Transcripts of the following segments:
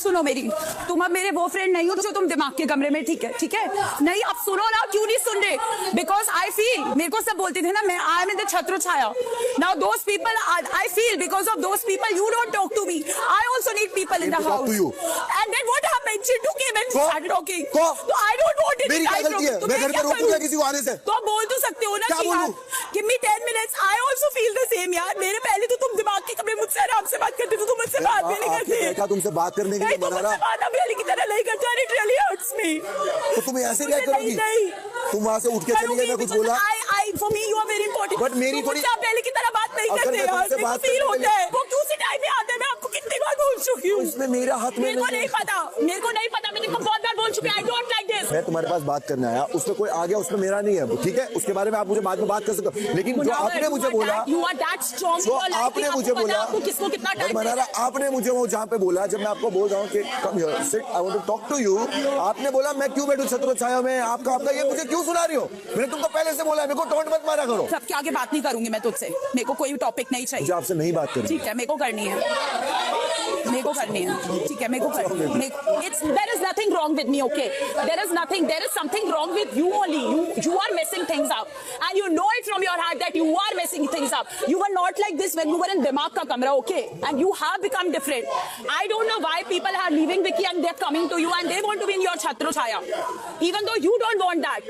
सुनो मेरी, तुम अब मेरे वो फ्रेंड नहीं हो जो तुम दिमाग के कमरे में, ठीक है, ठीक है, नहीं अब सुनो ना, क्यों नहीं सुन रहे? बिकॉज आई फील, मेरे को सब बोलते थे ना, मैं आई एम इन द छत्र छाया, now those people I feel because of those people you don't talk to me, I also need people in the house and then what happened, Chintu came and started talking, तो I don't want it, मेरी क्या गलती है? मैं घर पे रोक दूंगा किसी को आने से? तो आप बोल तो सकते हो ना कि यार give me 10 minutes, I also feel the same यार, मेरे पहले तो तुम दिमाग के कमरे मुझसे आराम से बात करते थे, तुम मुझसे बात भी नहीं करते, देखा तुमसे बात करने के लिए बना रहा, बात अब की तरह नहीं करता, इट रियली हर्ट्स मी, तो तुम ऐसे क्या करोगी? तुम वहां से उठ के चली गई, मैं कुछ बोला? I for me you are very important, but मेरी थोड़ी पहले की तरह बात नहीं करते यार, मेरे को फील होता है, वो क्यों से टाइम में आते हैं, मैं आपको कितनी बार बोल चुकी हूँ, इसमें मेरा हाथ में मेरे को नहीं पता, मेरे को नहीं पता, मैं तुमको बहुत बार बोल चुकी हूँ, आई डोंट लाइक दिस, मैं तुम्हारे पास बात करने आया, उसमें कोई आ गया, उसमें मेरा नहीं है, ठीक है, उसके बारे में आप मुझे बाद में बात कर सकते हो, लेकिन जो आपने मुझे बोला, यू आर दैट स्ट्रांग, जो आपने मुझे बोला, आपको किसको कितना टाइम मनारा, आपने मुझे वो जहाँ पे बोला, जब मैं आपको बोल रहा हूँ कि come here sit, I want to talk to you, आपने बोला मैं क्यों बैठूं छत्र छाया में, आपका ये मुझे क्यों सुना रही हो? मैंने तुमको पहले से बोला, मेरे को टोंट मत मारा करो। सबके आगे बात नहीं करूंगी मैं तुझसे, मेरे को कोई टॉपिक नहीं चाहिए, मुझे आपसे नहीं बात करनी, ठीक है, मेरे को करनी है, मेरे को करनी है, ठीक है, मेरे को करनी है, it's there is nothing wrong with me, okay, there is nothing, there is something wrong with you only, you are messing things up and you know it from your heart that you are messing things up, you were not like this when you were in dimag ka kamra, okay, and you have become different, I don't know why people are leaving Vicky and they're coming to you and they want to be in your chhatra chaya even though you don't want that,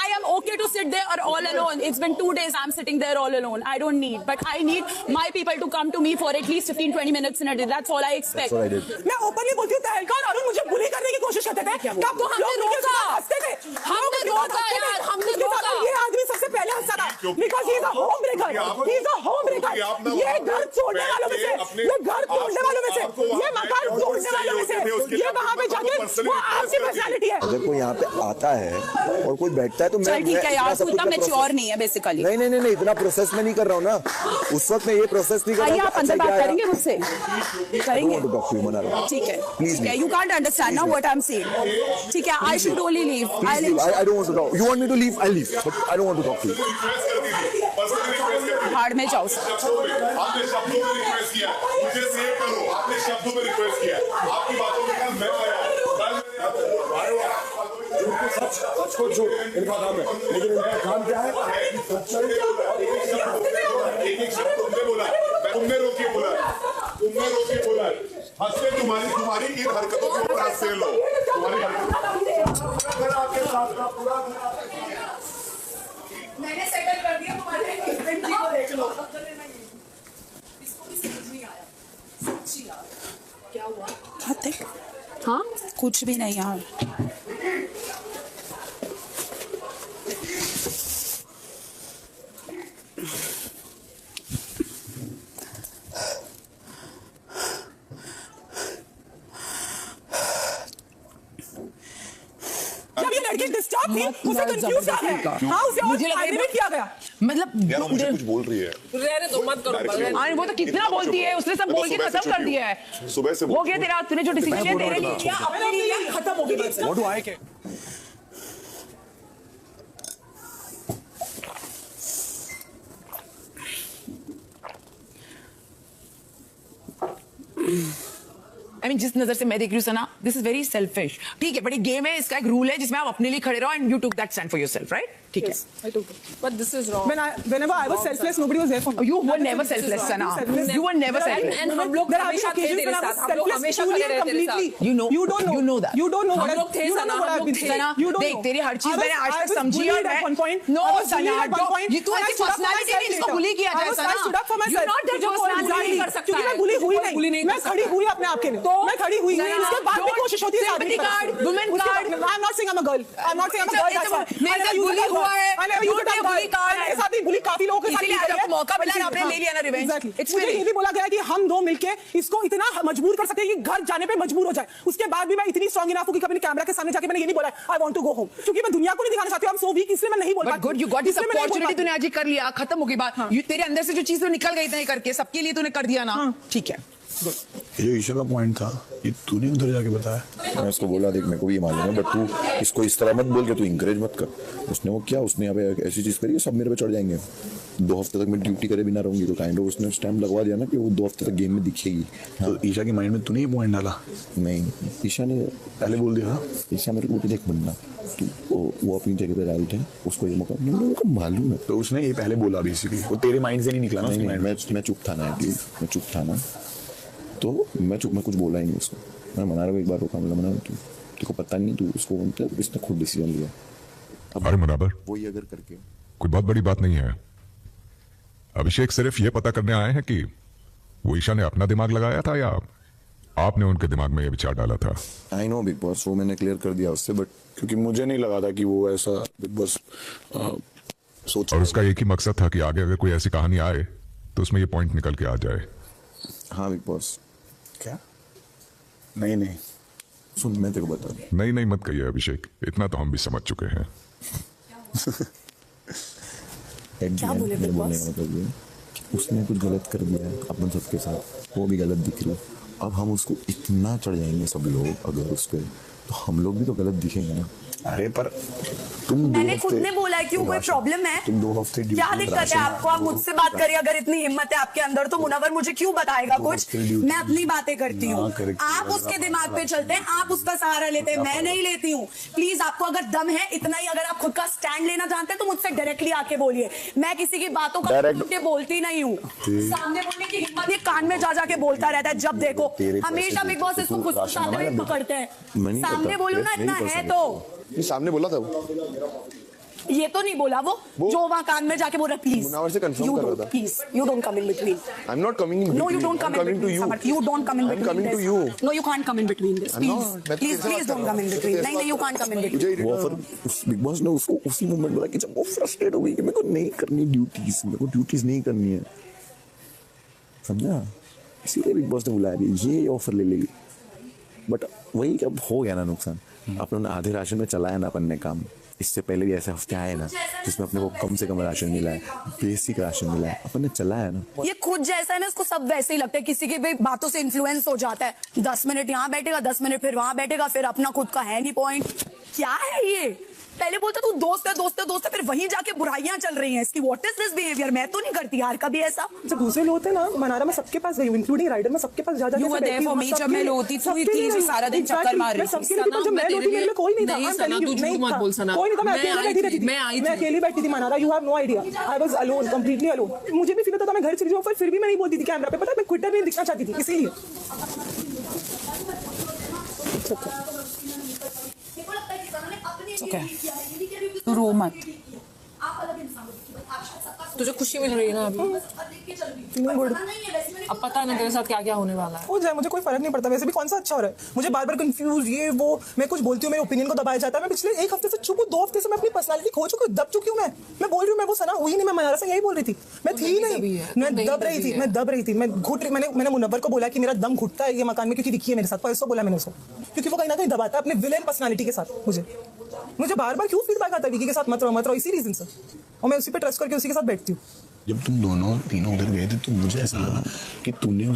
I am okay to sit there or all alone, it's been 2 days I'm sitting there all alone, I don't need, but I need my people to come to me for at least 15-20 minutes in a day, that's all I expect. मैं openly बोलती हूँ, तहलका और अरुण मुझे बुली करने की कोशिश करते थे, कब तो हमने रोका, हंसते थे, हमने रोका यार, हमने रोका, ये आदमी सबसे पहले हंसा था because he is a home breaker, he is a home breaker, ये घर छोड़ने वालों में से, ये घर तोड़ने वालों में से, ये मकान तोड़ने वालों में से, ये वहाँ पे जाके वो आपकी पर्सनालिटी है। अगर कोई यहाँ पे आता है और कोई बैठता है तो मैं ठीक है यार, तू इतना मैच्योर नहीं है बेसिकली। नहीं, इतना प्रोसेस में नहीं कर रहा हूँ ना, उस वक्त मैं ये प्रोसेस नहीं कर रहा हूँ। आप अंदर बात करेंगे मुझसे, करेंगे, ठीक है, ठीक है, you can't understand now what I am saying, ठीक है, I should only leave, I don't want to talk, you want me to leave, I'll leave, but I don't want to talk to you. भाड़ में जाओ, आपने शब्दों में request किया, मुझे सेव करो, आपने शब्दों में रिक्वेस्ट किया, आपकी बातों में कल मैं आया, सच को झूठ इनका काम है, लेकिन इनका काम क्या है? एक शब्द तुमने बोला, तुमने रोके बोला, हंसते तुम्हारी इन हरकतों के ऊपर हंसते लो, तुम्हारी हरकतों आपके साथ का पूरा मैंने सेटल कर दिया, तुम्हारे इवेंट को देख लो, इसको भी समझ नहीं आया, सच्ची यार, क्या हुआ? हाँ, कुछ भी नहीं यार, डिस्टर्ब थी, उसे कंफ्यूज आ गया, हाउ से मुझे एलिमिनेट किया गया, मतलब मुझे कुछ बोल रही है, रहने दो, मत करो, हाँ वो तो कितना बोलती है, उसने सब बोल के खत्म कर दिया है, सुबह से हो गया तेरा, तूने जो डिसीजन लिया तेरे लिए किया, अपने लिए खत्म हो गया, What do I care? I mean, जिस नजर से मैं देख रही हूँ सना, दिस इज वेरी सेल्फिश, ठीक है, बट एक गेम है, इसका एक रूल है जिसमें आप अपने लिए खड़े रहो and you took that stand for yourself, right? ठीक है, I took it. But this is wrong. Whenever I was selfless, nobody was there for me. you were never selfless, Sana, you were never selfless, And हम लोग हमेशा थे तेरे साथ, हम लोग हमेशा खड़े रहे तेरे साथ। you know You don't know that, You don't know हम what लोग थे, you don't Sana, know what हम I've been लोग थे। through. सना, You don't देख know. तेरी हर चीज मैंने आज तक समझी और at one point. No I was Sana, bullied at one point. ये तू And I ऐसी stood up for personality myself इसको later. बुली किया जाए, I Sana, stood up for myself. you're not that जो कोई personality बुली नहीं कर सकता क्योंकि है, मैं बुली हुई कोई बुली नहीं, नहीं मैं कर खड़ी सकता। हुई अपने आप के लिए, मैं खड़ी हुई नहीं, सना, उसके बाद भी don't- कोशिश होती है sympathy card, women card. I'm not saying I'm a girl. I'm not saying I'm a girl. That's why. मेरे साथ बुली हुआ है, बुली कार्ड मेरे साथ भी बुली काफी लोगों के साथ इसीलिए आज आपको मौका मिला और आपने ले लिया ना रिवेंज। Exactly. मुझे ये भी बोला गया कि हम दो मिलके इसको इतना मजबूर कर सकते हैं कि घर जाने पे मजबूर हो जाए। उसके बाद भी मैं इतनी स्ट्रांग इनफ हूं कि कभी कैमरा के सामने जाके मैंने ये नहीं बोला I want to go home, क्योंकि मैं दुनिया को नहीं दिखाना चाहती हूं, I'm so weak, इसलिए मैं नहीं बोल पाती। But good, you got this opportunity, तूने आज ही कर लिया, खत्म हो गई बात। तेरे अंदर से जो चीज तो निकल गई इतने करके, सबके लिए तूने कर दिया ना, ठीक है। ये ईशा का पॉइंट था, ये तूने उधर जाके बताया। मैं उसको बोला देख मेरे को भी मालूम है, बट तू इसको इस तरह मत बोल के, तू इंकरेज मत कर। उसने वो किया, उसने यहाँ पे ऐसी चीज करी, सब मेरे पे चढ़ जाएंगे। 2 हफ्ते तक मैं ड्यूटी करे बिना रहूंगी, तो काइंड ऑफ उसने स्टैम्प लगवा दिया ना कि वो 2 हफ्ते तक गेम में दिखेगी। तो ईशा के माइंड में तूने ये पॉइंट डाला, नहीं, ईशा ने पहले बोल दिया था। ईशा मेरे को देख बनना, तू वो अपनी जगह पे राइट है, उसको ये मौका मेरे को मालूम है। तो उसने ये पहले बोला बेसिकली, वो तेरे माइंड से नहीं निकला ना। नहीं, उसके नहीं, mind में। मैं चुप था ना, एटलीस्ट मैं चुप था ना, तो मैं कुछ बोला ही नहीं उसको। मैं मना रहा हूँ, एक बार रोका, मतलब मना तू, तेको पता नहीं, तू उसको बोलते, इसने खुद डिसीजन लिया। अरे मुनावर, वो ये अगर करके कोई बहुत बड़ी बात नहीं है। अभिषेक सिर्फ ये पता करने आए हैं कि वो ईशा ने अपना दिमाग लगाया था या आपने उनके दिमाग में ये विचार डाला था। आई नो बिग बॉस, वो मैंने क्लियर कर दिया उससे, बट क्योंकि मुझे नहीं लगा था कि वो ऐसा बिग बॉस सोच। और उसका एक ही मकसद था कि आगे अगर कोई ऐसी कहानी आए तो उसमें ये पॉइंट निकल के आ जाए। हाँ बिग बॉस, क्या? नहीं सुन मैं तेरे को बता दूं। नहीं नहीं मत कहिए अभिषेक, इतना तो हम भी समझ चुके हैं। क्या बोले बिग बॉस? मतलब ये कि उसने कुछ गलत कर दिया है अपन सबके साथ, वो भी गलत दिख रही है। अब हम उसको इतना चढ़ जाएंगे सब लोग अगर उस पर, तो हम लोग भी तो गलत दिखेंगे ना। अरे पर तुम मैंने खुद ने बोला है, क्यों कोई प्रॉब्लम है? तुम 2 हफ्ते क्या दिक्कत है आपको? आप मुझसे बात करिए, अगर इतनी हिम्मत है आपके अंदर तो मुनव्वर मुझे क्यों बताएगा कुछ? मैं अपनी बातें करती हूँ, आप उसके दिमाग पे चलते हैं, आप उसका सहारा लेते हैं, मैं नहीं लेती हूँ। प्लीज आपको अगर दम है इतना ही, अगर आप खुद का स्टैंड लेना जानते हैं तो मुझसे डायरेक्टली आके बोलिए। मैं किसी की बातों का बोलती नहीं हूँ, सामने बोलने की हिम्मत ये कान में जा जाके बोलता रहता है। जब देखो हमेशा बिग बॉस इसको गुस्सा में पकड़ते हैं। सामने बोलो ना, इतना है तो। ये सामने बोला था वो, ये तो नहीं बोला वो जो वहाँ कान में जाके बोल रहा, प्लीज मुनावर से confirm कर रहा था। Please you don't come in between. I am not coming in No, you don't come in coming to between. you. Samarth. You don't come in I'm between. coming to this. you. No, you can't come in between this. I'm Please, not. मैं please, तेरे please से don't बात come in कर रहा between. हूँ। नहीं, you can't come in between. वो फिर उस बिग बॉस ने उसको उसी मोमेंट बोला कि जब वो फ्रस्ट्रेट हो गई कि मेरे को नहीं करनी ड्यूटीज, मेरे को ड्यूटीज नहीं करनी है, समझा? इसीलिए बिग बॉस ने बुलाया कि ये ऑफर ले लेगी। बट वही कब हो गया ना नुकसान, अपन आधे राशन में चलाया ना अपन ने काम। इससे पहले भी ऐसे हफ्ते आए ना जिसमें अपने को कम से कम राशन मिला है, बेसिक राशन मिला है, अपन ने चलाया ना। ये खुद जैसा है ना, इसको सब वैसे ही लगता है, किसी की भी बातों से इन्फ्लुएंस हो जाता है। 10 मिनट यहाँ बैठेगा, 10 मिनट फिर वहां बैठेगा, फिर अपना खुद का है नहीं पॉइंट। क्या है ये? पहले बोलता तू दोस्त है दोस्त है दोस्त है, फिर वहीं जाके बुराइयां चल रही हैं इसकी। What is this behaviour? मैं तो नहीं करती यार कभी ऐसा। जब दूसरे लोग थे ना मनारा, मैं सबके पास गई हूँ, इंक्लूडिंग राइडर, मैं सबके पास जा You were there for me, जब मैं लो होती थी, तू सारा दिन चक्कर मार रही थी। जब मैं लोटी मेरे में कोई नहीं था। नहीं, I'm सना, telling you, तू झूठ नहीं मत था। बोल, सना। कोई नहीं था, मैं मैं अकेले आई बैठी थी, रहती थी। मैं आई मैं थी। अकेली बैठी थी Mannara, you have no idea. I was alone, completely alone. मुझे भी फील होता था मैं घर चली जाऊँ, फिर भी मैं नहीं बोलती थी कैमरा पे। पता है मैं ट्विटर में दिखना चाहती थी, इसीलिए। Okay. तू रो मत। तुझे खुशी मिल रही है ना अभी? अब पता नहीं तेरे साथ क्या क्या होने वाला है। हो जाए, मुझे कोई फर्क नहीं पड़ता, वैसे भी कौन सा अच्छा हो रहा है। मुझे बार बार कंफ्यूज ये वो, मैं कुछ बोलती हूँ मेरे ओपिनियन को दबाया जाता है। मैं पिछले 1 हफ्ते से चुप हूँ, 2 हफ्ते से मैं अपनी पर्सनालिटी खो चुकी हूँ, दब चुकी हूँ। मैं बोल रही हूँ, मैं वो सना हुई नहीं, मैं मनारा से यही बोल रही थी। मैं थी नहीं, मैं दब रही थी, मैं घुट रही। मैंने मुनव्वर को बोला कि मेरा दम घुटता है ये मकान में, क्योंकि दिखी है मेरे साथ। परसों बोला मैंने उसको, क्योंकि वो कहीं ना कहीं दबाता है अपने विलेन पर्सनालिटी के साथ। मुझे बार बार क्यों फीडबैक आता है विकी के साथ मत रहो, इसी रीजन से। और मैं उसी पे ट्रस्ट करके उसी के साथ बैठती हूँ। जब तुम दोनों तीनों उधर गए थे तो मुझे ऐसा लगा कि तूने